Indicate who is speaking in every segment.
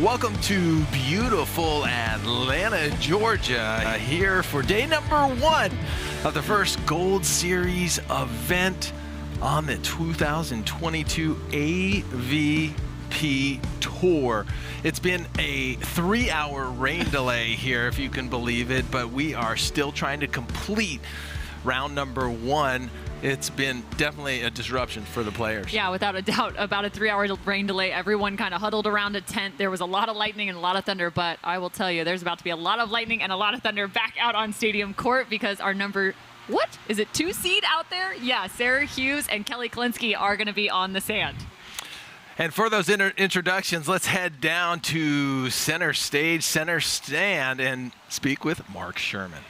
Speaker 1: Welcome to beautiful Atlanta, Georgia, here for day number 1 of the first Gold Series event on the 2022 AVP Tour. It's been a 3-hour rain delay here, if you can believe it, but we are still trying to complete round number 1. It's been definitely a disruption for the players.
Speaker 2: Yeah, without a doubt. About a 3-hour rain delay. Everyone kind of huddled around a tent. There was a lot of lightning and a lot of thunder, but I will tell you, there's about to be a lot of lightning and a lot of thunder back out on Stadium Court because our number, what? Is it 2 seed out there? Yeah, Sarah Hughes and Kelly Kolinske are going to be on the sand.
Speaker 1: And for those introductions, let's head down to center stage, center stand, and speak with Mark Sherman.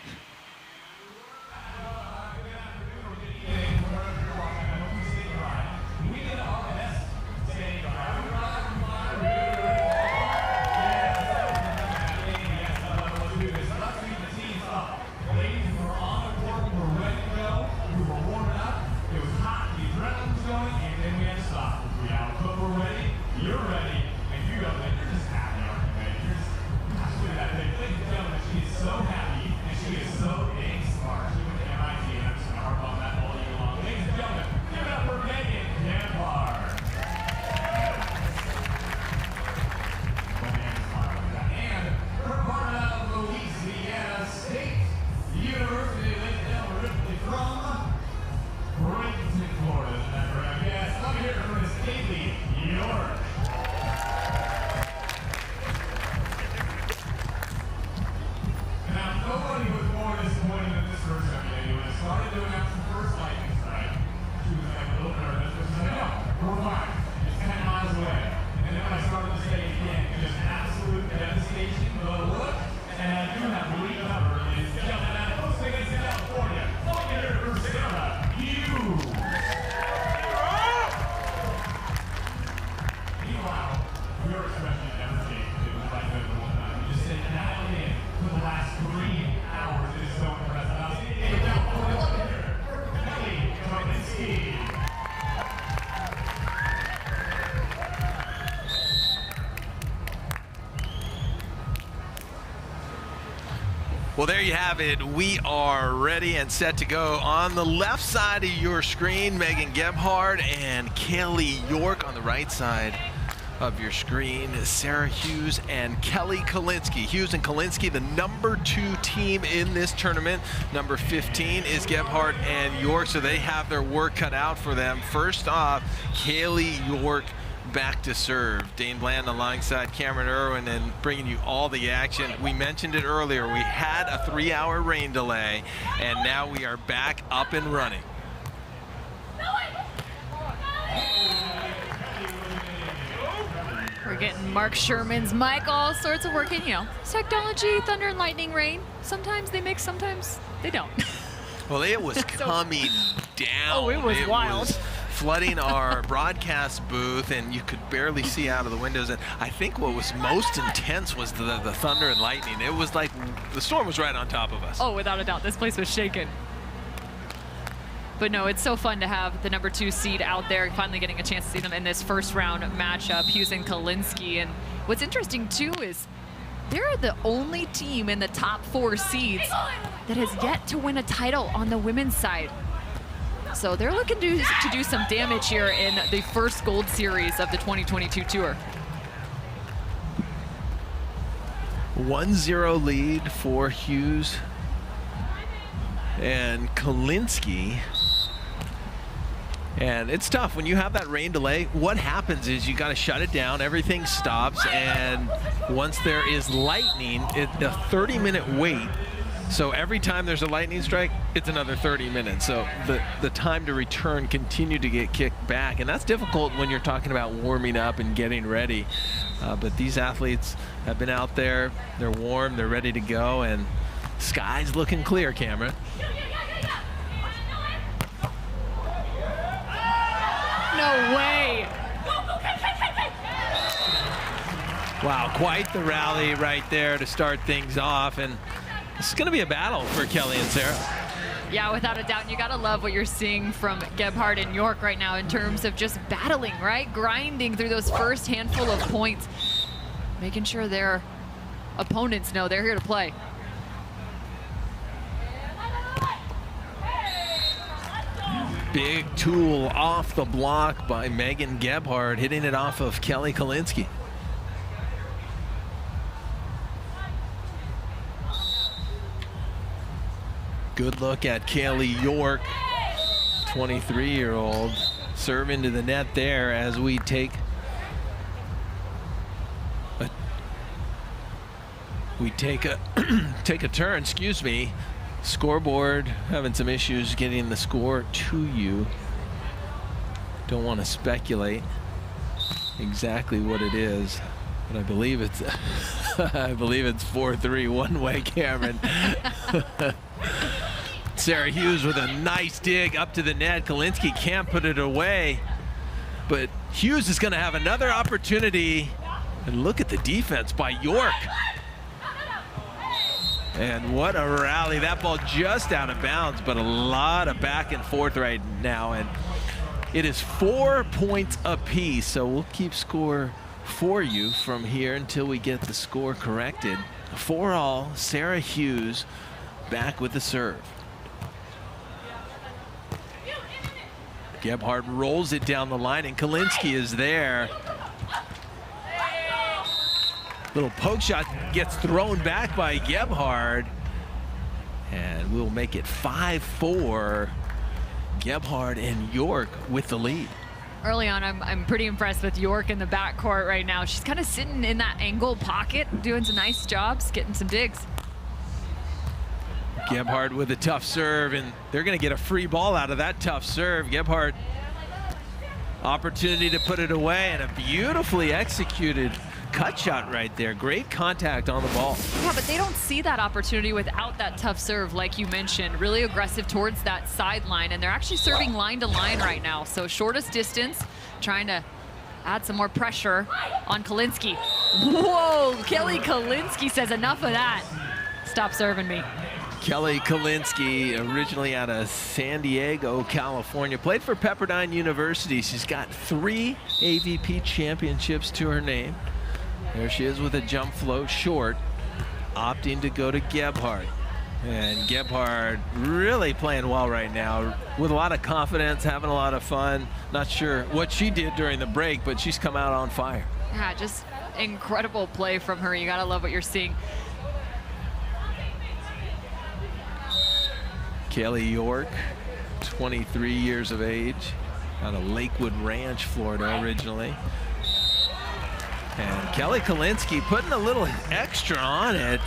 Speaker 1: Well, there you have it. We are ready and set to go. On the left side of your screen, Megan Gebhard and Kaylee York. On the right side of your screen, Sarah Hughes and Kelly Kolinske. Hughes and Kolinske, the number 2 team in this tournament. Number 15 is Gebhard and York, so they have their work cut out for them. First off, Kaylee York back to serve. Dane Bland alongside Cameron Irwin and bringing you all the action. We mentioned it earlier. We had a 3-hour rain delay, and now we are back up and running.
Speaker 2: We're getting Mark Sherman's mic, all sorts of working, you know, technology, thunder and lightning, rain. Sometimes they mix, sometimes they don't.
Speaker 1: Well, it was coming down.
Speaker 2: Oh, it was wild.
Speaker 1: Flooding our broadcast booth, and you could barely see out of the windows. And I think what was most intense was the thunder and lightning. It was like the storm was right on top of us.
Speaker 2: Oh, without a doubt. This place was shaking. But no, it's so fun to have the number 2 seed out there, finally getting a chance to see them in this first round matchup, Hughes and Kolinske. And what's interesting, too, is they're the only team in the top 4 seeds that has yet to win a title on the women's side. So they're looking to do some damage here in the first Gold Series of the 2022 Tour.
Speaker 1: 1-0 lead for Hughes and Kolinske. And it's tough when you have that rain delay. What happens is you got to shut it down, everything stops, and once there is lightning, a 30-minute wait. So every time there's a lightning strike, it's another 30 minutes. So the time to return continued to get kicked back. And that's difficult when you're talking about warming up and getting ready. But these athletes have been out there. They're warm. They're ready to go. And sky's looking clear, Cameron.
Speaker 2: No way.
Speaker 1: Wow, quite the rally right there to start things off. And this is going to be a battle for Kelly and Sarah.
Speaker 2: Yeah, without a doubt. And you got to love what you're seeing from Gebhard and York right now in terms of just battling, right? Grinding through those first handful of points. making sure their opponents know they're here to play.
Speaker 1: Big tool off the block by Megan Gebhard, hitting it off of Kelly Kolinske. Good look at Kaylee York, 23-year-old. Serve into the net there as we take a turn, excuse me. Scoreboard having some issues getting the score to you. Don't want to speculate exactly what it is, but I believe it's I believe it's 4-3 one way, Cameron. Sarah Hughes with a nice dig up to the net. Kolinske can't put it away, but Hughes is going to have another opportunity. And look at the defense by York. And what a rally. That ball just out of bounds, but a lot of back and forth right now. And it is 4 points apiece, so we'll keep score for you from here until we get the score corrected. 4-all, Sarah Hughes back with the serve. Gebhard rolls it down the line, and Kolinske is there. Little poke shot gets thrown back by Gebhard, and we'll make it 5-4. Gebhard and York with the lead.
Speaker 2: Early on, I'm pretty impressed with York in the backcourt right now. She's kind of sitting in that angle pocket, doing some nice jobs, getting some digs.
Speaker 1: Gebhard with a tough serve, and they're going to get a free ball out of that tough serve. Gebhard, opportunity to put it away, and a beautifully executed cut shot right there. Great contact on the ball.
Speaker 2: Yeah, but they don't see that opportunity without that tough serve, like you mentioned. Really aggressive towards that sideline, and they're actually serving line to line right now. So shortest distance, trying to add some more pressure on Kolinske. Whoa, Kelly Kolinske says enough of that. Stop serving me.
Speaker 1: Kelly Kolinske, originally out of San Diego, California, played for Pepperdine University. She's got 3 AVP championships to her name. There she is with a jump float short, opting to go to Gebhard. And Gebhard really playing well right now, with a lot of confidence, having a lot of fun. Not sure what she did during the break, but she's come out on fire.
Speaker 2: Yeah, just incredible play from her. You gotta love what you're seeing.
Speaker 1: Kaylee York, 23 years of age, out of Lakewood Ranch, Florida originally. And Kelly Kolinske putting a little extra on it.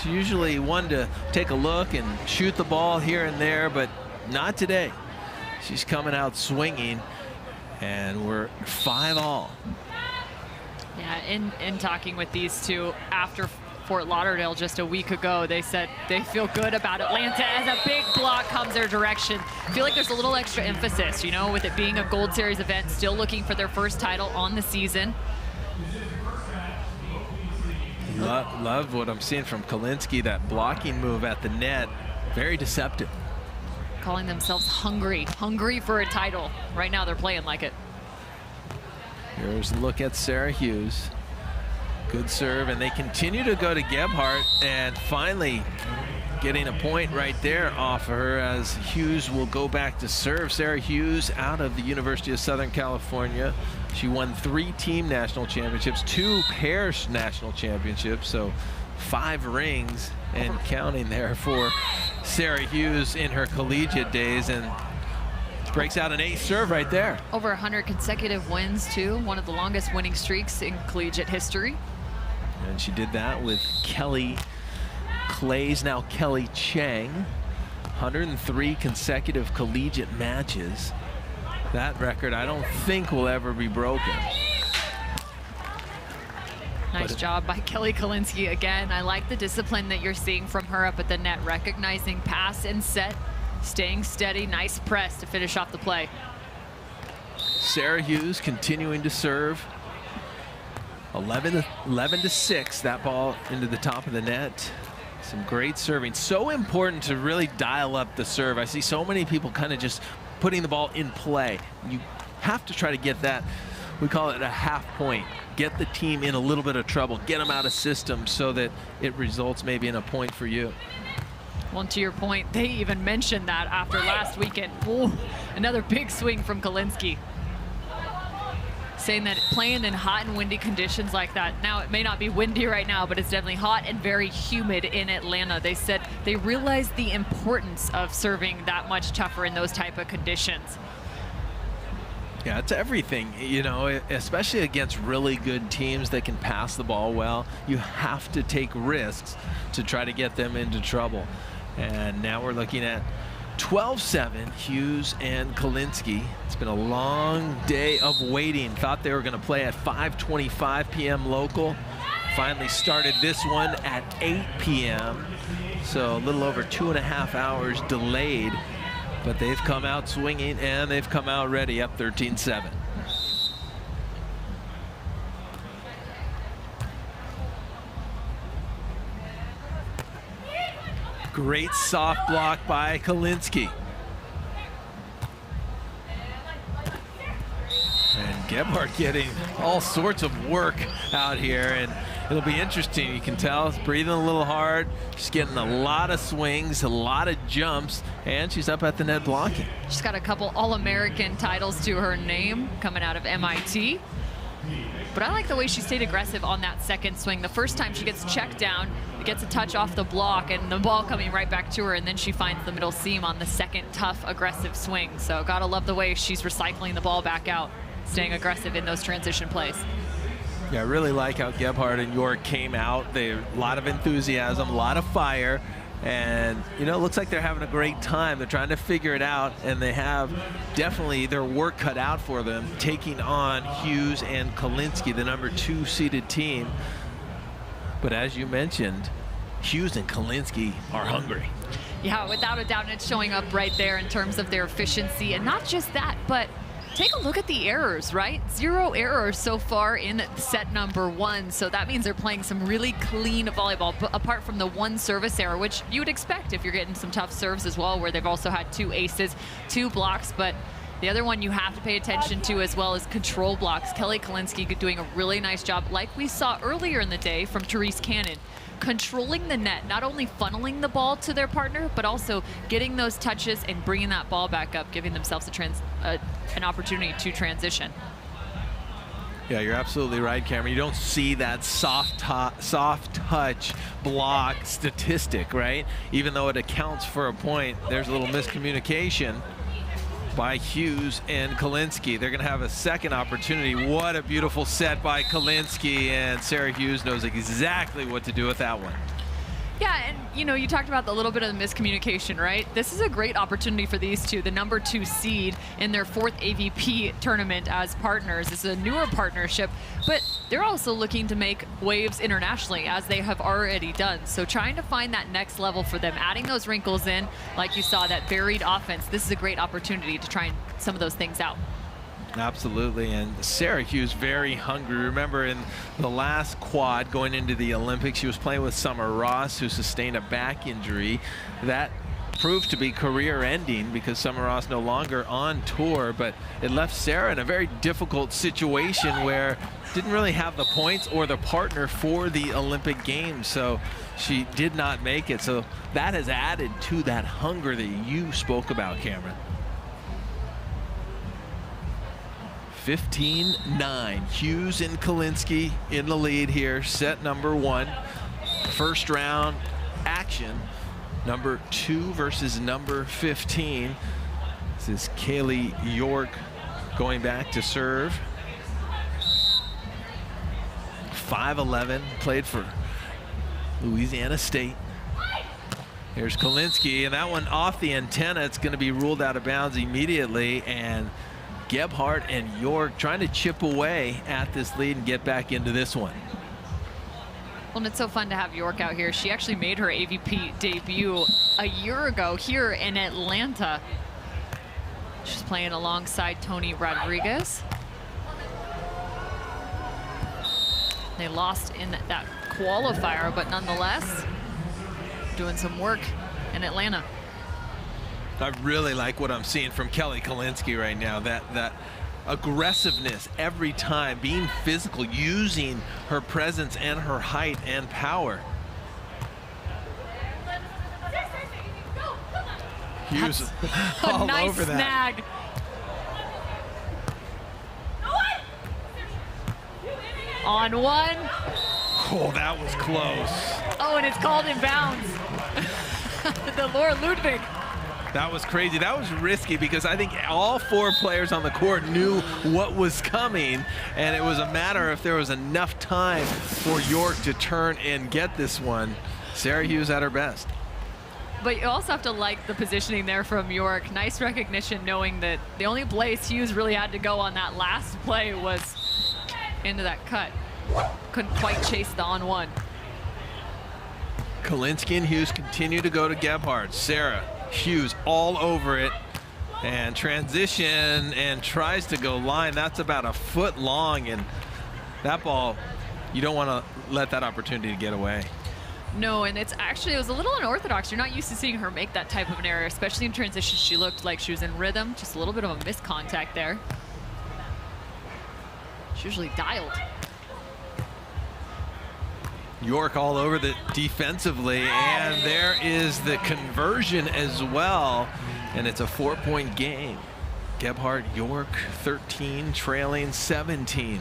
Speaker 1: She's usually one to take a look and shoot the ball here and there, but not today. She's coming out swinging, and we're 5-all.
Speaker 2: Yeah, in talking with these two after Fort Lauderdale just a week ago, they said they feel good about Atlanta as a big block comes their direction. I feel like there's a little extra emphasis, you know, with it being a Gold Series event, still looking for their first title on the season.
Speaker 1: Love what I'm seeing from Kolinske, that blocking move at the net, very deceptive.
Speaker 2: Calling themselves hungry for a title. Right now they're playing like it.
Speaker 1: Here's a look at Sarah Hughes. Good serve, and they continue to go to Gebhard, and finally getting a point right there off of her as Hughes will go back to serve. Sarah Hughes out of the University of Southern California. She won 3 team national championships, 2 pairs national championships, so 5 rings and counting there for Sarah Hughes in her collegiate days, and breaks out an 8th serve right there.
Speaker 2: Over 100 consecutive wins too, one of the longest winning streaks in collegiate history.
Speaker 1: And she did that with Kelly Clays, now Kelly Chang. 103 consecutive collegiate matches. That record I don't think will ever be broken.
Speaker 2: Nice job by Kelly Kolinske again. I like the discipline that you're seeing from her up at the net, recognizing pass and set, staying steady, nice press to finish off the play.
Speaker 1: Sarah Hughes continuing to serve. 11-6, that ball into the top of the net. Some great serving. So important to really dial up the serve. I see so many people kind of just putting the ball in play. You have to try to get that we call it a half point. Get the team in a little bit of trouble, get them out of system so that it results maybe in a point for you.
Speaker 2: Well, to your point, they even mentioned that after last weekend. Ooh, another big swing from Kolinske. Saying that playing in hot and windy conditions like that, now it may not be windy right now, but it's definitely hot and very humid in Atlanta. They said they realized the importance of serving that much tougher in those type of conditions.
Speaker 1: Yeah, it's everything, you know, especially against really good teams that can pass the ball well. You have to take risks to try to get them into trouble. And now we're looking at 12-7, Hughes and Kolinske. It's been a long day of waiting. Thought they were going to play at 5:25 p.m. local. Finally started this one at 8 p.m. So a little over 2.5 hours delayed. But they've come out swinging and they've come out ready, up 13-7. Great soft block by Kolinske. And Gebhard getting all sorts of work out here, and it'll be interesting. You can tell it's breathing a little hard. She's getting a lot of swings, a lot of jumps, and she's up at the net blocking.
Speaker 2: She's got a couple All-American titles to her name coming out of MIT. But I like the way she stayed aggressive on that second swing. The first time she gets checked down, gets a touch off the block, and the ball coming right back to her, and then she finds the middle seam on the second tough, aggressive swing. So gotta love the way she's recycling the ball back out, staying aggressive in those transition plays.
Speaker 1: Yeah, I really like how Gebhard and York came out. They a lot of enthusiasm, a lot of fire, and you know, it looks like they're having a great time. They're trying to figure it out, and they have definitely their work cut out for them, taking on Hughes and Kolinske, the number 2 seeded team. But as you mentioned, Hughes and Kolinske are hungry.
Speaker 2: Yeah, without a doubt, and it's showing up right there in terms of their efficiency. And not just that, but take a look at the errors, right? 0 errors so far in set number 1. So that means they're playing some really clean volleyball, apart from the 1 service error, which you would expect if you're getting some tough serves as well, where they've also had 2 aces, 2 blocks. But the other one you have to pay attention to as well is control blocks. Kelly Kolinske doing a really nice job, like we saw earlier in the day from Therese Cannon, controlling the net, not only funneling the ball to their partner, but also getting those touches and bringing that ball back up, giving themselves an opportunity to transition.
Speaker 1: Yeah, you're absolutely right, Cameron. You don't see that soft touch block statistic, right? Even though it accounts for a point, there's a little miscommunication by Hughes and Kolinske. They're going to have a second opportunity. What a beautiful set by Kolinske, and Sarah Hughes knows exactly what to do with that one.
Speaker 2: Yeah, and you know, you talked about the little bit of the miscommunication, right? This is a great opportunity for these two, the number 2 seed in their 4th AVP tournament as partners. It's a newer partnership, but they're also looking to make waves internationally, as they have already done. So trying to find that next level for them, adding those wrinkles in, like you saw, that varied offense. This is a great opportunity to try and some of those things out.
Speaker 1: Absolutely, and Sarah Hughes very hungry. Remember in the last quad going into the Olympics, she was playing with Summer Ross, who sustained a back injury. That proved to be career-ending because Summer Ross no longer on tour, but it left Sarah in a very difficult situation where didn't really have the points or the partner for the Olympic Games, so she did not make it. So that has added to that hunger that you spoke about, Cameron. 15-9, Hughes and Kolinske in the lead here, set number 1. First round action, number 2 versus number 15. This is Kaylee York going back to serve. 5'11", played for Louisiana State. Here's Kolinske, and that one off the antenna. It's going to be ruled out of bounds immediately, and Gebhard and York trying to chip away at this lead and get back into this one.
Speaker 2: Well, and it's so fun to have York out here. She actually made her AVP debut a year ago here in Atlanta. She's playing alongside Tony Rodriguez. They lost in that qualifier, but nonetheless, doing some work in Atlanta.
Speaker 1: I really like what I'm seeing from Kelly Kolinske right now. That aggressiveness every time, being physical, using her presence and her height and power. Hughes all
Speaker 2: nice
Speaker 1: over that.
Speaker 2: snag. On one.
Speaker 1: Oh, that was close.
Speaker 2: Oh, and it's called in bounds. The Laura Ludwig.
Speaker 1: That was crazy. That was risky because I think all 4 players on the court knew what was coming, and it was a matter if there was enough time for York to turn and get this one. Sarah Hughes at her best.
Speaker 2: But you also have to like the positioning there from York. Nice recognition, knowing that the only place Hughes really had to go on that last play was into that cut. Couldn't quite chase the on-one.
Speaker 1: Kolinske and Hughes continue to go to Gebhard. Sarah Hughes all over it, and transition and tries to go line. That's about a foot long, and that ball, you don't want to let that opportunity to get away.
Speaker 2: No, and it was a little unorthodox. You're not used to seeing her make that type of an error, especially in transition. She looked like she was in rhythm, just a little bit of a miscontact there. She's usually dialed.
Speaker 1: York all over the defensively, and there is the conversion as well, and it's a 4-point game. Gebhard, York 13, trailing 17.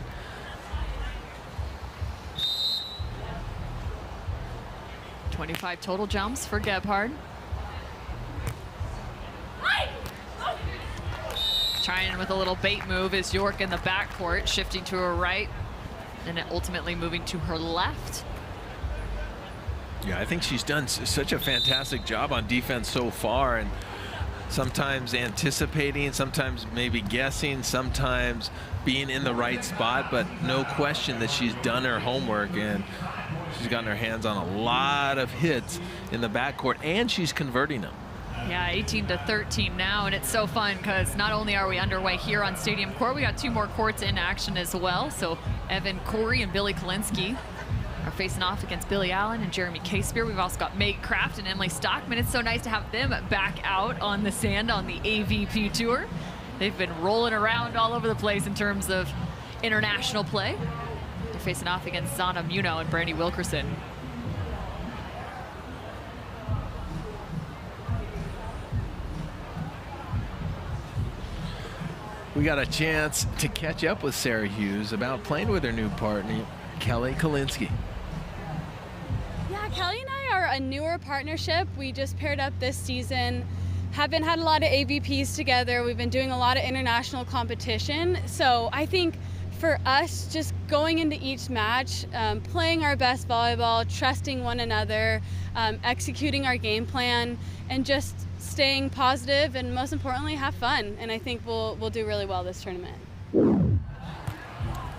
Speaker 2: .25 total jumps for Gebhard. Trying with a little bait move is York in the backcourt, shifting to her right, and ultimately moving to her left.
Speaker 1: Yeah, I think she's done such a fantastic job on defense so far, and sometimes anticipating, sometimes maybe guessing, sometimes being in the right spot, but no question that she's done her homework, and she's gotten her hands on a lot of hits in the backcourt, and she's converting them.
Speaker 2: Yeah, 18-13 now, and it's so fun because not only are we underway here on Stadium Court, we got 2 more courts in action as well. So Evan Corey and Billy Kolinske are facing off against Billy Allen and Jeremy K-Spear. We've also got Meg Kraft and Emily Stockman. It's so nice to have them back out on the sand on the AVP Tour. They've been rolling around all over the place in terms of international play. They're facing off against Zana Muno and Brandy Wilkerson.
Speaker 1: We got a chance to catch up with Sarah Hughes about playing with her new partner, Kelly Kolinske.
Speaker 3: Yeah, Kelly and I are a newer partnership. We just paired up this season. Haven't had a lot of AVPs together. We've been doing a lot of international competition. So I think for us, just going into each match, playing our best volleyball, trusting one another, executing our game plan, and just staying positive, and most importantly, have fun. And I think we'll do really well this tournament.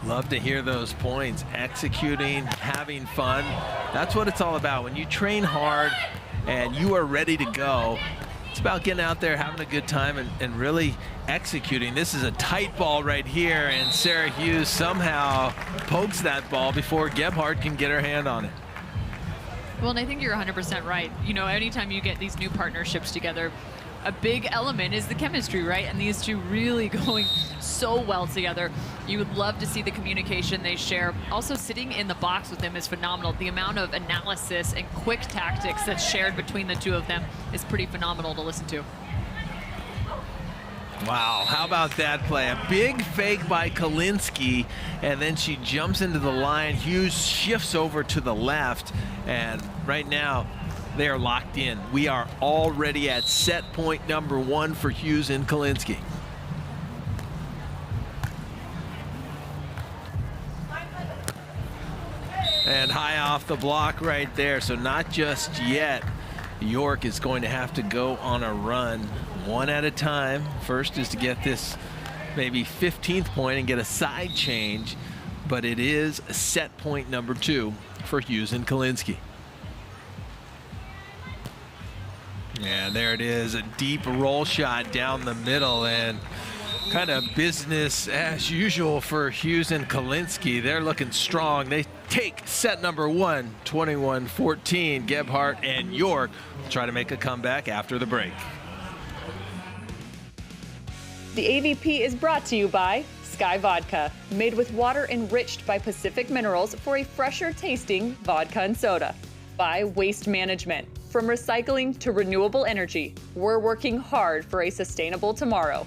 Speaker 1: Love to hear those points. Executing, having fun. That's what it's all about. When you train hard and you are ready to go, it's about getting out there, having a good time, and really executing. This is a tight ball right here, and Sarah Hughes somehow pokes that ball before Gebhard can get her hand on it.
Speaker 2: Well, and I think you're 100% right. You know, anytime you get these new partnerships together, a big element is the chemistry, right? And these two really going so well together. You would love to see the communication they share. Also, sitting in the box with them is phenomenal. The amount of analysis and quick tactics that's shared between the two of them is pretty phenomenal to listen to.
Speaker 1: Wow, how about that play? A big fake by Kolinske, and then she jumps into the line. Hughes shifts over to the left, and right now they are locked in. We are already at set point number 1 for Hughes and Kolinske. And high off the block right there, so not just yet. York is going to have to go on a run, one at a time. First is to get this maybe 15th point and get a side change, but it is set point number 2 for Hughes and Kolinske. Yeah, there it is, a deep roll shot down the middle, and kind of business as usual for Hughes and Kolinske. They're looking strong. They take set number 1, 21-14. Gebhard and York will try to make a comeback after the break.
Speaker 4: The AVP is brought to you by Sky Vodka, made with water enriched by Pacific minerals for a fresher tasting vodka and soda. By Waste Management. From recycling to renewable energy, we're working hard for a sustainable tomorrow.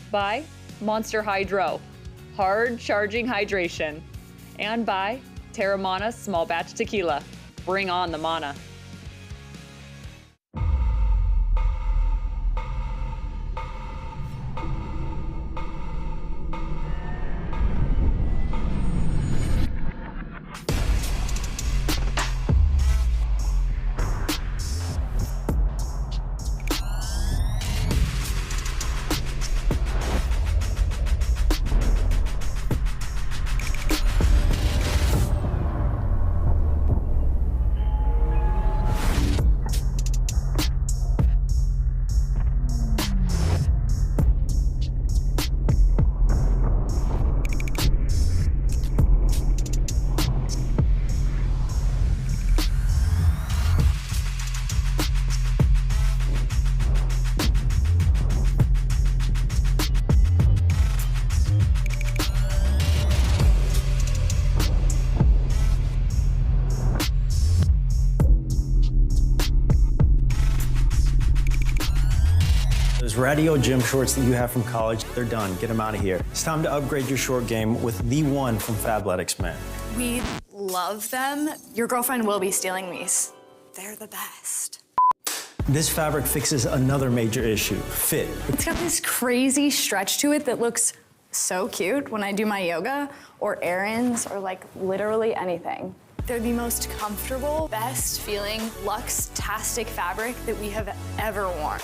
Speaker 4: By Monster Hydro, hard charging hydration. And by Terramana Small Batch Tequila. Bring on the mana.
Speaker 5: Those radio gym shorts that you have from college, they're done. Get them out of here. It's time to upgrade your short game with the one from Fabletics, man.
Speaker 6: We love them. Your girlfriend will be stealing these. They're the best.
Speaker 5: This fabric fixes another major issue, fit.
Speaker 6: It's got this crazy stretch to it that looks so cute when I do my yoga or errands or like literally anything. They're the most comfortable, best feeling, luxe-tastic fabric that we have ever worn.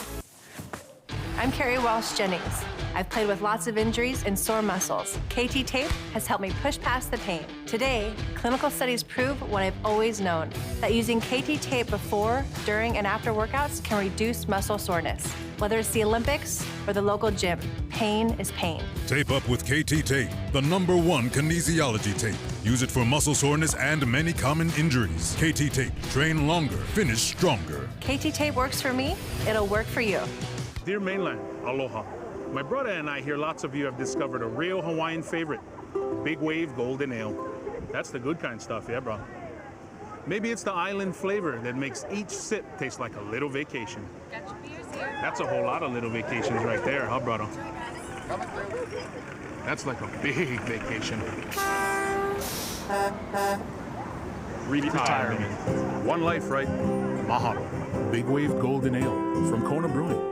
Speaker 7: I'm Carrie Walsh Jennings. I've played with lots of injuries and sore muscles. KT Tape has helped me push past the pain. Today, clinical studies prove what I've always known, that using KT Tape before, during, and after workouts can reduce muscle soreness. Whether it's the Olympics or the local gym, pain is pain.
Speaker 8: Tape up with KT Tape, the #1 kinesiology tape. Use it for muscle soreness and many common injuries. KT Tape, train longer, finish stronger.
Speaker 7: KT Tape works for me, it'll work for you.
Speaker 9: Dear Mainland, aloha. My brother and I hear lots of you have discovered a real Hawaiian favorite, Big Wave Golden Ale. That's the good kind of stuff, yeah, bro. Maybe it's the island flavor that makes each sip taste like a little vacation. That's a whole lot of little vacations right there, huh, brother? That's like a big vacation. Retirement. One life, right? Mahalo. Big Wave Golden Ale from Kona Brewing.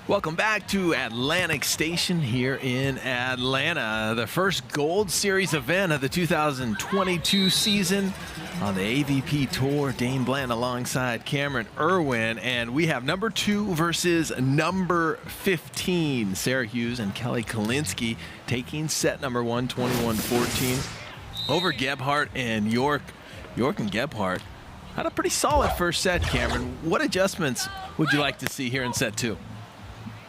Speaker 1: Welcome back to Atlantic Station here in Atlanta. The first Gold Series event of the 2022 season on the AVP Tour. Dane Bland alongside Cameron Irwin. And we have number 2 versus number 15. Sarah Hughes and Kelly Kolinske taking set number 1, 21-14 over Gebhard and York. York and Gebhard had a pretty solid first set, Cameron. What adjustments would you like to see here in set 2?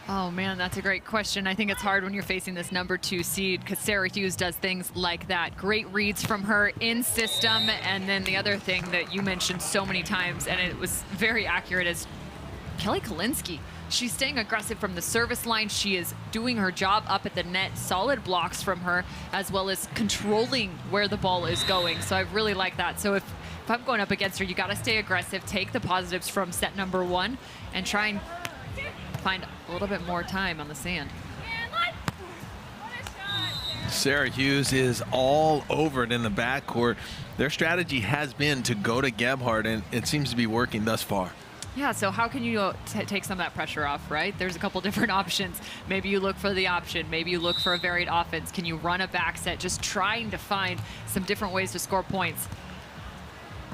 Speaker 2: Oh man, that's a great question. I think it's hard when you're facing this number 2 seed because Sarah Hughes does things like that. Great reads from her in system. And then the other thing that you mentioned so many times, and it was very accurate, is Kelly Kolinske. She's staying aggressive from the service line. She is doing her job up at the net. Solid blocks from her, as well as controlling where the ball is going. So I really like that. So if I'm going up against her, you got to stay aggressive, take the positives from set number 1, and try and find a little bit more time on the sand.
Speaker 1: Sarah Hughes is all over it in the backcourt. Their strategy has been to go to Gebhard, and it seems to be working thus far.
Speaker 2: Yeah, so how can you take some of that pressure off, right? There's a couple different options. Maybe you look for the option. Maybe you look for a varied offense. Can you run a back set? Just trying to find some different ways to score points.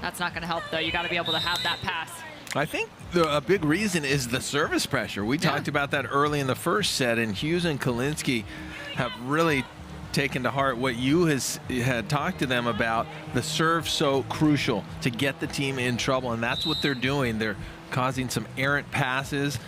Speaker 2: That's not going to help, though. You got to be able to have that pass.
Speaker 1: I think a big reason is the service pressure. We talked about that early in the first set, and Hughes and Kolinske have really taken to heart what you had talked to them about, the serve so crucial to get the team in trouble, and that's what they're doing. They're causing some errant passes,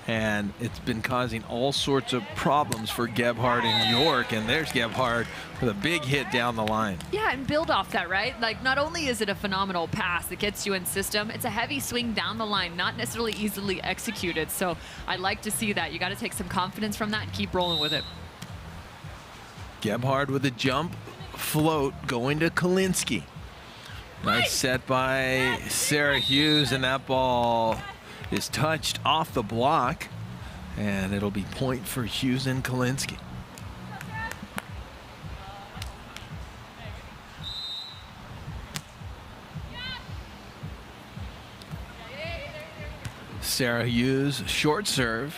Speaker 1: and it's been causing all sorts of problems for Gebhard and York. And there's Gebhard with a big hit down the line.
Speaker 2: Yeah, and build off that, right? Like, not only is it a phenomenal pass that gets you in system, it's a heavy swing down the line, not necessarily easily executed. So I like to see that. You got to take some confidence from that and keep rolling with it.
Speaker 1: Gebhard with a jump float going to Kolinske. Nice set by Sarah Hughes, and that ball is touched off the block, and it'll be point for Hughes and Kolinske. Sarah Hughes, short serve,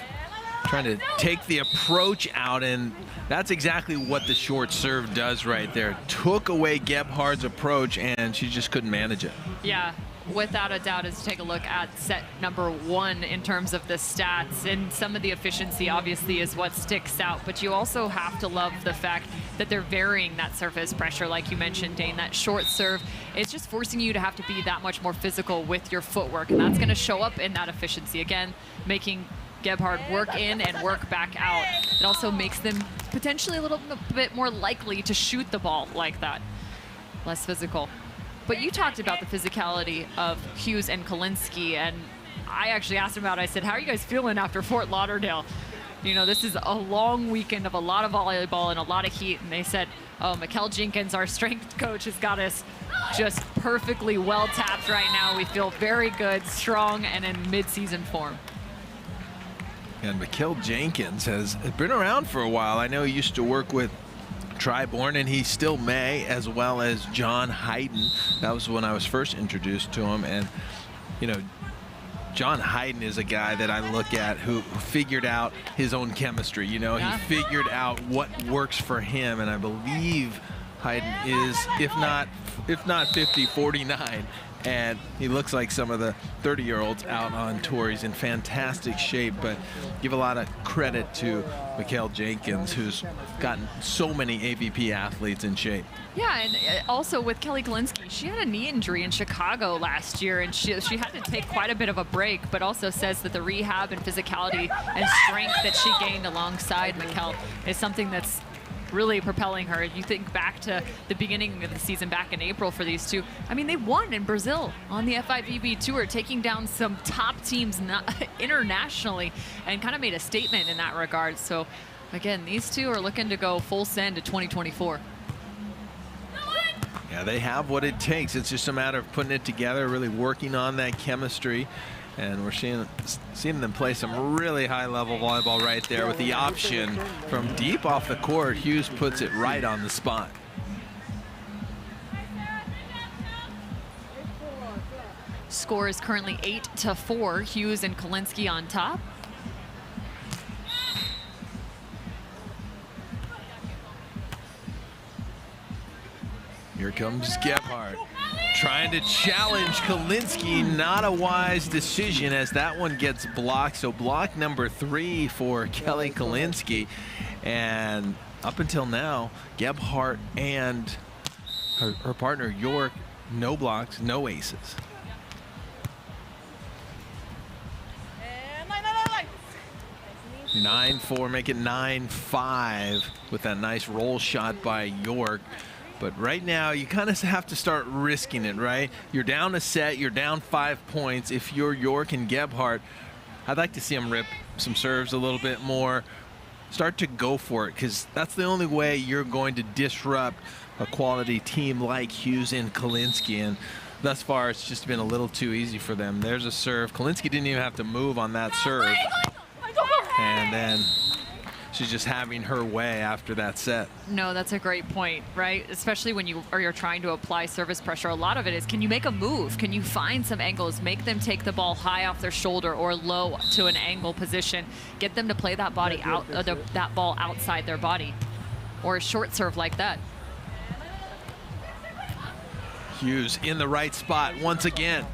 Speaker 1: trying to take the approach out, and that's exactly what the short serve does right there. Took away Gebhard's approach, and she just couldn't manage it.
Speaker 2: Yeah, without a doubt, as you take a look at set number 1 in terms of the stats, and some of the efficiency obviously is what sticks out, but you also have to love the fact that they're varying that surface pressure, like you mentioned, Dane. That short serve, it's just forcing you to have to be that much more physical with your footwork, and that's going to show up in that efficiency. Again, making Gebhard work in and work back out. It also makes them potentially a little bit more likely to shoot the ball like that. Less physical. But you talked about the physicality of Hughes and Kolinske, and I actually asked him about it. I said, how are you guys feeling after Fort Lauderdale? You know, this is a long weekend of a lot of volleyball and a lot of heat. And they said, oh, Mikkel Jenkins, our strength coach, has got us just perfectly well tapped right now. We feel very good, strong, and in mid-season form.
Speaker 1: And Mikkel Jenkins has been around for a while. I know he used to work with Triborn, and he still may, as well as John Hayden. That was when I was first introduced to him. And, you know, John Hayden is a guy that I look at who figured out his own chemistry. You know,
Speaker 2: Yeah.
Speaker 1: he figured out what works for him, and I believe Hayden is, if not 50, 49. And he looks like some of the 30-year-olds out on tour. He's in fantastic shape, but give a lot of credit to Mikkel Jenkins, who's gotten so many AVP athletes in shape.
Speaker 2: Yeah, and also with Kelly Kolinske, she had a knee injury in Chicago last year, and she had to take quite a bit of a break, but also says that the rehab and physicality and strength that she gained alongside Mikkel is something that's really propelling her. You think back to the beginning of the season back in April for these two. I mean, they won in Brazil on the FIVB Tour, taking down some top teams internationally, and kind of made a statement in that regard. So again, these two are looking to go full send to 2024.
Speaker 1: Yeah, they have what it takes. It's just a matter of putting it together, really working on that chemistry. And we're seeing them play some really high-level volleyball right there with the option from deep off the court. Hughes puts it right on the spot.
Speaker 2: Score is currently 8-4. Hughes and Kolinske on top.
Speaker 1: Here comes Gebhard, trying to challenge Kolinske. Not a wise decision, as that one gets blocked. So block number 3 for Kelly Kolinske. And up until now, Gebhard and her partner York, no blocks, no aces. 9-4, make it 9-5 with that nice roll shot by York. But right now, you kind of have to start risking it, right? You're down a set, you're down 5 points. If you're York and Gebhard, I'd like to see them rip some serves a little bit more. Start to go for it, because that's the only way you're going to disrupt a quality team like Hughes and Kolinske. And thus far, it's just been a little too easy for them. There's a serve. Kolinske didn't even have to move on that serve. And then she's just having her way after that set.
Speaker 2: No, that's a great point, right? Especially when you're trying to apply service pressure. A lot of it is, can you make a move? Can you find some angles? Make them take the ball high off their shoulder or low to an angle position. Get them to play that body out, that ball outside their body, or a short serve like that.
Speaker 1: Hughes in the right spot once again.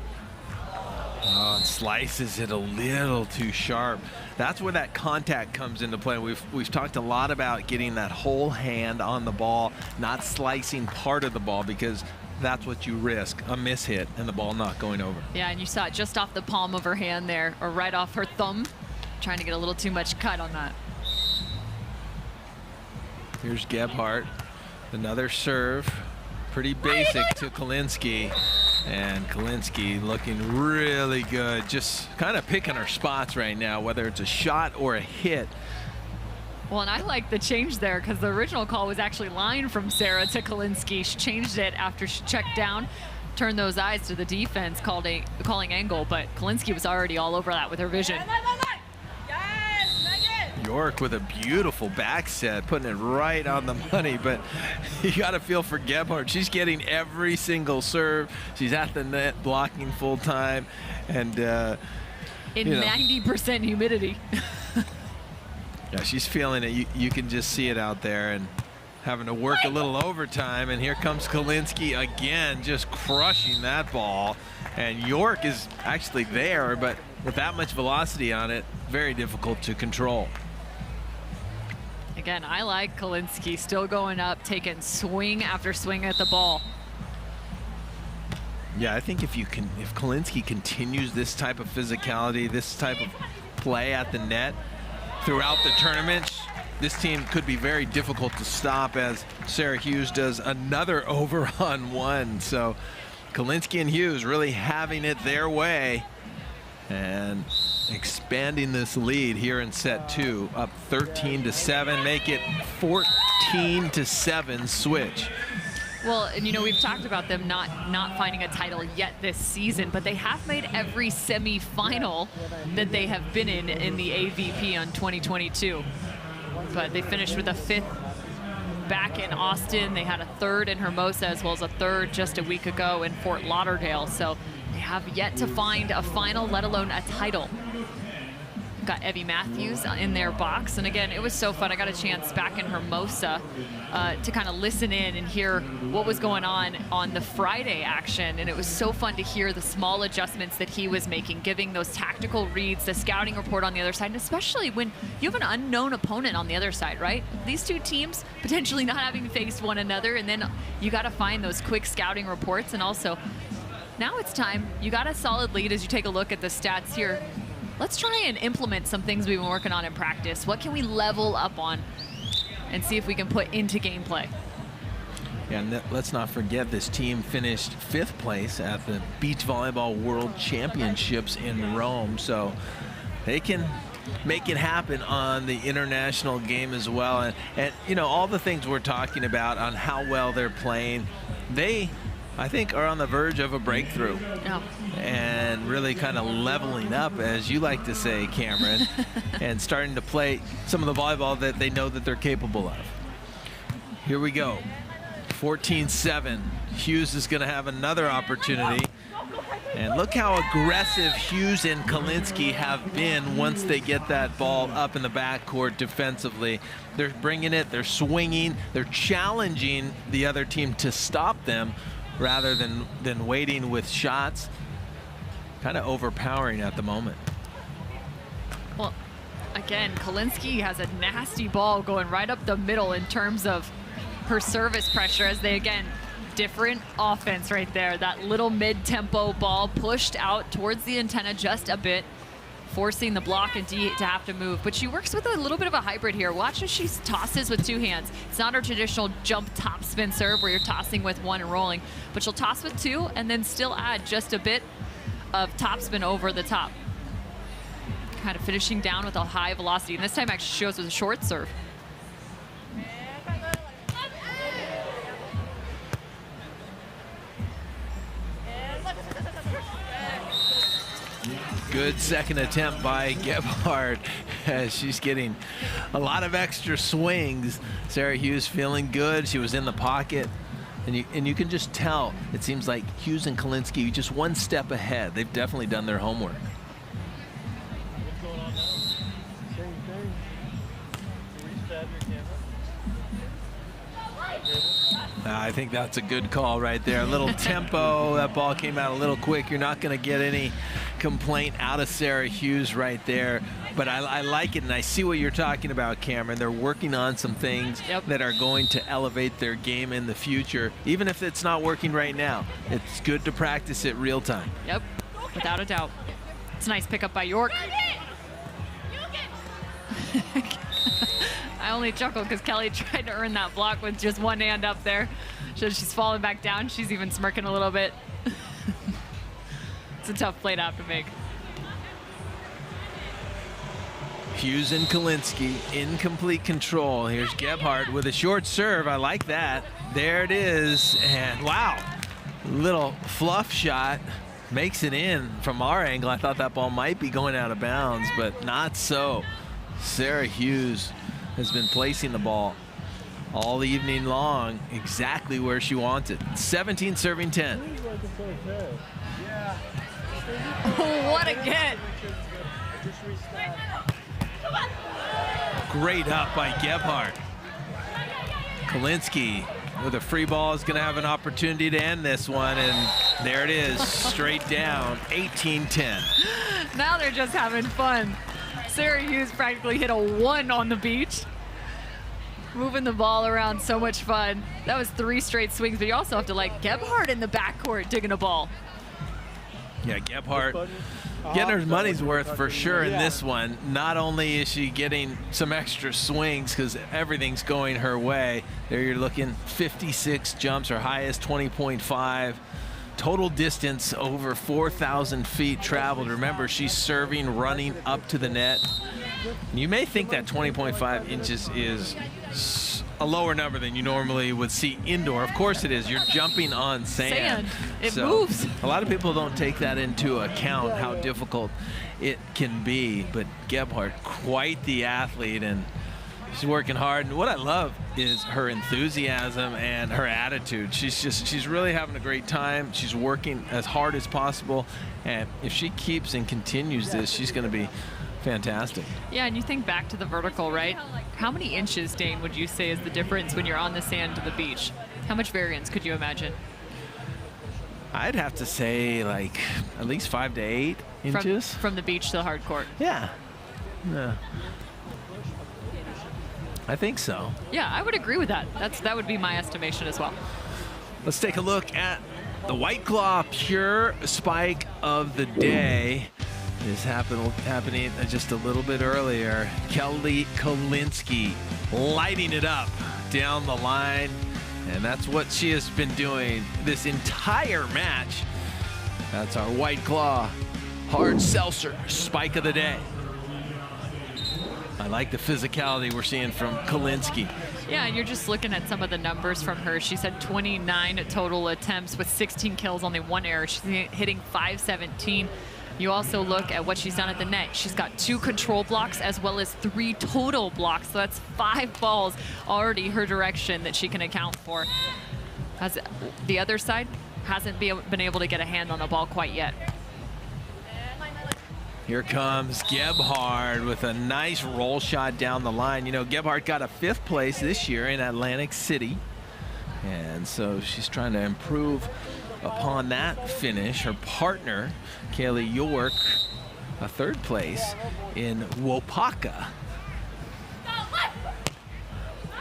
Speaker 1: Oh, and slices it a little too sharp. That's where that contact comes into play. We've talked a lot about getting that whole hand on the ball, not slicing part of the ball, because that's what you risk, a mishit and the ball not going over.
Speaker 2: Yeah, and you saw it just off the palm of her hand there, or right off her thumb. trying to get a little too much cut on that.
Speaker 1: Here's Gebhard, another serve, pretty basic to Kolinske, and Kolinske looking really good, just kind of picking her spots right now, whether it's a shot or a hit.
Speaker 2: Well, and I like the change there because the original call was actually line from Sarah to Kolinske. She changed it after she checked down, turned those eyes to the defense, calling angle, but Kolinske was already all over that with her vision.
Speaker 1: York with a beautiful back set, putting it right on the money, but you got to feel for Gebhard. She's getting every single serve. She's at the net blocking full time, and
Speaker 2: in 90% humidity.
Speaker 1: Yeah, she's feeling it. You can just see it out there, and having to work a little overtime. And here comes Kolinske again, just crushing that ball. And York is actually there, but with that much velocity on it, very difficult to control.
Speaker 2: Again, I like Kolinske still going up, taking swing after swing at the ball.
Speaker 1: Yeah, I think if Kolinske continues this type of physicality, this type of play at the net throughout the tournament, this team could be very difficult to stop, as Sarah Hughes does another over on one. So Kolinske and Hughes really having it their way and expanding this lead here in set 2, up 13-7, make it 14-7 switch.
Speaker 2: Well, and you know, we've talked about them not finding a title yet this season, but they have made every semifinal that they have been in the AVP on 2022. But they finished with a 5th back in Austin. They had a 3rd in Hermosa, as well as a 3rd just a week ago in Fort Lauderdale. So they have yet to find a final, let alone a title. Got Evie Matthews in their box, and again, it was so fun. I got a chance back in Hermosa to kind of listen in and hear what was going on the Friday action, and it was so fun to hear the small adjustments that he was making, giving those tactical reads, the scouting report on the other side, and especially when you have an unknown opponent on the other side, right? These two teams potentially not having faced one another, and then you got to find those quick scouting reports. And also, now it's time. You got a solid lead as you take a look at the stats here. Let's try and implement some things we've been working on in practice. What can we level up on and see if we can put into gameplay?
Speaker 1: Yeah, and let's not forget this team finished 5th place at the Beach Volleyball World Championships in Rome, so they can make it happen on the international game as well. And you know, all the things we're talking about on how well they're playing, they, I think, are on the verge of a breakthrough.
Speaker 2: Oh.
Speaker 1: And really kind of leveling up, as you like to say, Cameron, and starting to play some of the volleyball that they know that they're capable of. Here we go. 14-7. Hughes is going to have another opportunity. And look how aggressive Hughes and Kolinske have been once they get that ball up in the backcourt defensively. They're bringing it, they're swinging, they're challenging the other team to stop them rather than waiting with shots. Kind of overpowering at the moment.
Speaker 2: Well, again, Kolinske has a nasty ball going right up the middle in terms of her service pressure, as they, again, different offense right there. That little mid-tempo ball pushed out towards the antenna just a bit, forcing the block and D to have to move. But she works with a little bit of a hybrid here. Watch as she tosses with 2 hands. It's not her traditional jump top spin serve where you're tossing with 1 and rolling, but she'll toss with 2 and then still add just a bit of topspin over the top. Kind of finishing down with a high velocity, and this time actually shows with a short serve.
Speaker 1: Good second attempt by Gebhard, as she's getting a lot of extra swings. Sarah Hughes feeling good. She was in the pocket. And you can just tell, it seems like Hughes and Kolinske just 1 step ahead. They've definitely done their homework. I think that's a good call right there. A little tempo. That ball came out a little quick. You're not going to get any complaint out of Sarah Hughes right there. But I like it, and I see what you're talking about, Cameron. They're working on some things that are going to elevate their game in the future, even if it's not working right now. It's good to practice it real time.
Speaker 2: Yep, without a doubt. It's a nice pickup by York. I only chuckle because Kelly tried to earn that block with just one hand up there. So she's falling back down. She's even smirking a little bit. It's a tough play to have to make.
Speaker 1: Hughes and Kolinske in complete control. Here's Gebhard with a short serve. I like that. There it is. And wow, little fluff shot. Makes it in from our angle. I thought that ball might be going out of bounds, but not so. Sarah Hughes has been placing the ball all evening long exactly where she wants it. 17 serving 10.
Speaker 2: Oh, what a get.
Speaker 1: Great up by Gebhard. Kolinske with a free ball is going to have an opportunity to end this one, and there it is, straight down, 18-10.
Speaker 2: Now they're just having fun. Sarah Hughes practically hit a 1 on the beach. Moving the ball around, so much fun. That was 3 straight swings, but you also have to like Gebhard in the backcourt digging a ball.
Speaker 1: Yeah, Gebhard getting her money's worth for sure in this one. Not only is she getting some extra swings because everything's going her way. There you're looking 56 jumps, her highest 20.5. Total distance over 4,000 feet traveled. Remember, she's serving, running up to the net. You may think that 20.5 inches is a lower number than you normally would see indoor. Of course it is. You're jumping on sand.
Speaker 2: It moves.
Speaker 1: A lot of people don't take that into account, how difficult it can be. But Gebhard, quite the athlete, and she's working hard. And what I love is her enthusiasm and her attitude. She's really having a great time. She's working as hard as possible. And if she keeps and continues this, she's going to be fantastic.
Speaker 2: Yeah, and you think back to the vertical, right? How many inches, Dane, would you say is the difference when you're on the sand to the beach? How much variance could you imagine?
Speaker 1: I'd have to say like at least 5 to 8 inches.
Speaker 2: From the beach to the hard court.
Speaker 1: Yeah. I think so.
Speaker 2: Yeah, I would agree with that. That would be my estimation as well.
Speaker 1: Let's take a look at the White Claw Pure Spike of the day. Is happening just a little bit earlier. Kelly Kolinske lighting it up down the line, and that's what she has been doing this entire match. That's our White Claw Hard Seltzer Spike of the day. I like the physicality we're seeing from Kolinske.
Speaker 2: Yeah, and you're just looking at some of the numbers from her. She's had 29 total attempts with 16 kills, only 1 error. She's hitting .517. You also look at what she's done at the net. She's got 2 control blocks as well as 3 total blocks. So that's 5 balls already her direction that she can account for. As the other side hasn't been able to get a hand on the ball quite yet.
Speaker 1: Here comes Gebhard with a nice roll shot down the line. You know, Gebhard got a 5th place this year in Atlantic City. And so she's trying to improve upon that finish. Her partner, Kaylee York, a 3rd place in Wopaka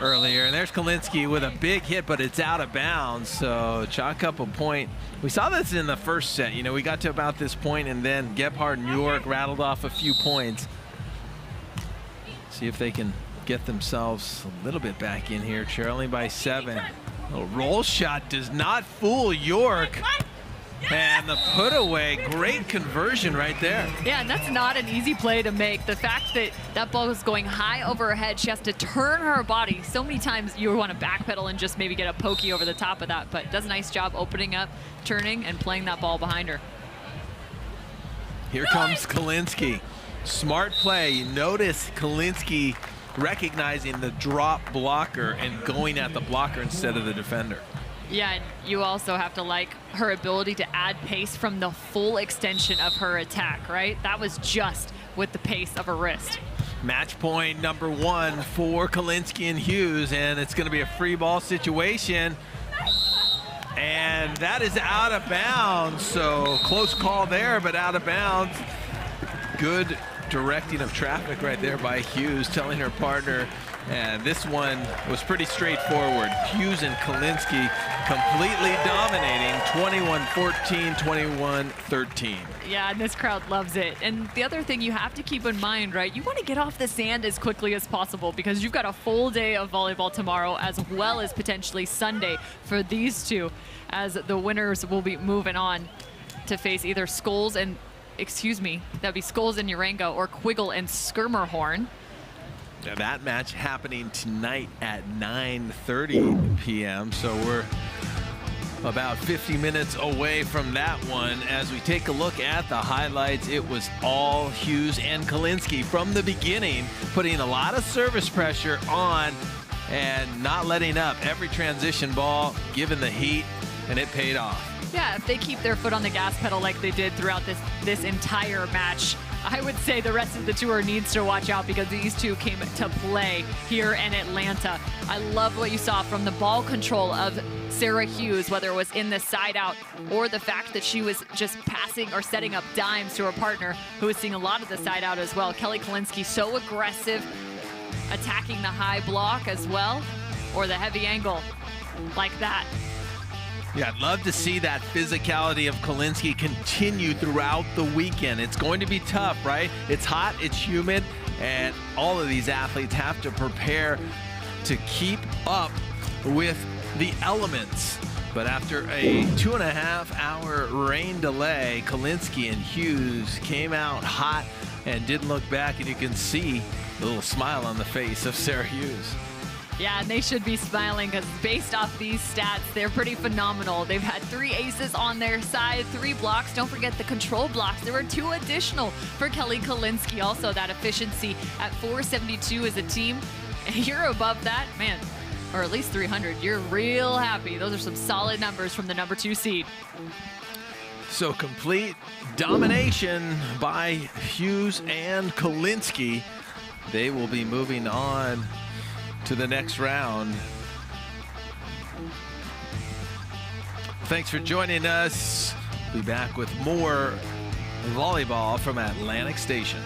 Speaker 1: earlier. And there's Kolinske with a big hit, but it's out of bounds. So chalk up a point. We saw this in the first set. You know, we got to about this point, and then Gebhard and York rattled off a few points. See if they can get themselves a little bit back in here, trailing by 7. A roll shot does not fool York. And the put away, great conversion right there.
Speaker 2: Yeah, and that's not an easy play to make. The fact that that ball is going high over her head, she has to turn her body. So many times you want to backpedal and just maybe get a pokey over the top of that, but does a nice job opening up, turning, and playing that ball behind her.
Speaker 1: Here comes Kolinske. Smart play. You notice Kolinske recognizing the drop blocker and going at the blocker instead of the defender.
Speaker 2: Yeah, and you also have to like her ability to add pace from the full extension of her attack, right? That was just with the pace of her wrist.
Speaker 1: Match point number 1 for Kolinske and Hughes, and it's going to be a free ball situation. And that is out of bounds, so close call there, but out of bounds. Good directing of traffic right there by Hughes, telling her partner, and this one was pretty straightforward. Hughes and Kolinske completely dominating, 21-14, 21-13.
Speaker 2: Yeah, and this crowd loves it. And the other thing you have to keep in mind, right, you want to get off the sand as quickly as possible because you've got a full day of volleyball tomorrow as well as potentially Sunday for these two, as the winners will be moving on to face either Scholes and, that'd be Scholes and Urango, or Quiggle and Skirmerhorn.
Speaker 1: Now that match happening tonight at 9:30 p.m. So we're about 50 minutes away from that one. As we take a look at the highlights, it was all Hughes and Kolinske from the beginning, putting a lot of service pressure on and not letting up. Every transition ball given the heat, and it paid off.
Speaker 2: Yeah, if they keep their foot on the gas pedal like they did throughout this entire match, I would say the rest of the tour needs to watch out because these two came to play here in Atlanta. I love what you saw from the ball control of Sarah Hughes, whether it was in the side out or the fact that she was just passing or setting up dimes to her partner, who was seeing a lot of the side out as well. Kelly Kolinske, so aggressive, attacking the high block as well, or the heavy angle like that.
Speaker 1: Yeah, I'd love to see that physicality of Kolinske continue throughout the weekend. It's going to be tough, right? It's hot, it's humid, and all of these athletes have to prepare to keep up with the elements. But after a 2.5-hour rain delay, Kolinske and Hughes came out hot and didn't look back, and you can see the little smile on the face of Sarah Hughes.
Speaker 2: Yeah, and they should be smiling because based off these stats, they're pretty phenomenal. They've had 3 aces on their side, 3 blocks. Don't forget the control blocks. There were 2 additional for Kelly Kolinske. Also, that efficiency at 472 as a team. And you're above that, man, or at least 300. You're real happy. Those are some solid numbers from the number 2 seed.
Speaker 1: So complete domination by Hughes and Kolinske. They will be moving on to the next round. Thanks for joining us. We'll be back with more volleyball from Atlantic Station.